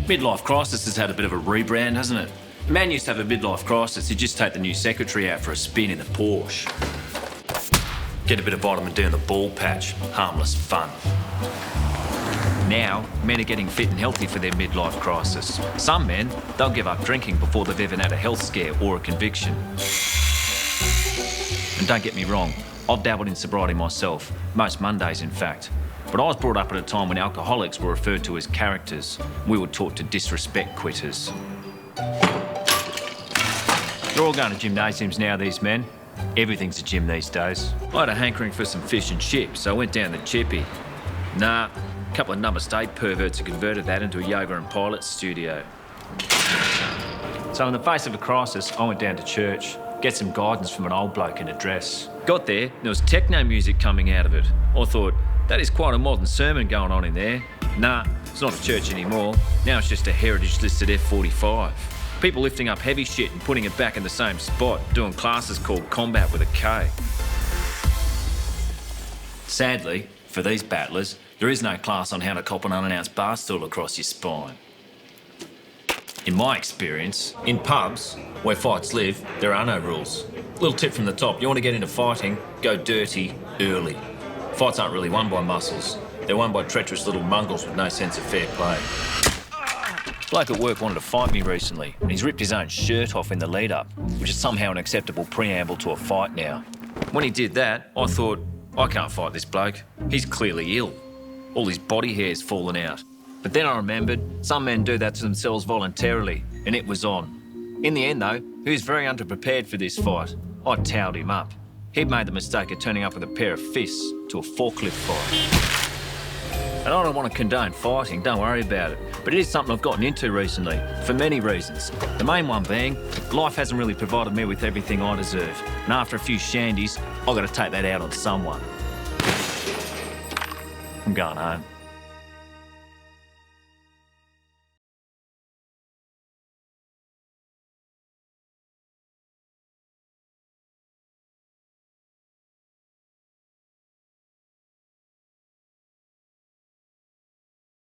Midlife crisis has had a bit of a rebrand, hasn't it? A man used to have a midlife crisis, he'd just take the new secretary out for a spin in the Porsche. Get a bit of vitamin D in the ball patch. Harmless fun. Now, men are getting fit and healthy for their midlife crisis. Some men, they'll give up drinking before they've even had a health scare or a conviction. And don't get me wrong, I've dabbled in sobriety myself, most Mondays in fact. But I was brought up at a time when alcoholics were referred to as characters. We were taught to disrespect quitters. They're all going to gymnasiums now, these men. Everything's a gym these days. I had a hankering for some fish and chips, so I went down the chippy. Nah, a couple of number-state perverts have converted that into a yoga and pilot studio. So in the face of a crisis, I went down to church, get some guidance from an old bloke in a dress. Got there was techno music coming out of it. I thought, that is quite a modern sermon going on in there. Nah, it's not a church anymore. Now it's just a heritage-listed F45. People lifting up heavy shit and putting it back in the same spot, doing classes called combat with a K. Sadly, for these battlers, there is no class on how to cop an unannounced bar stool across your spine. In my experience, in pubs, where fights live, there are no rules. Little tip from the top, you want to get into fighting, go dirty early. Fights aren't really won by muscles. They're won by treacherous little mongrels with no sense of fair play. Bloke at work wanted to fight me recently, and he's ripped his own shirt off in the lead-up, which is somehow an acceptable preamble to a fight now. When he did that, I thought, I can't fight this bloke. He's clearly ill. All his body hair's fallen out. But then I remembered, some men do that to themselves voluntarily, and it was on. In the end, though, he was very underprepared for this fight. I towed him up. He'd made the mistake of turning up with a pair of fists to a forklift fight. And I don't want to condone fighting, don't worry about it. But it is something I've gotten into recently, for many reasons. The main one being, life hasn't really provided me with everything I deserve. And after a few shandies, I've got to take that out on someone. I'm going home.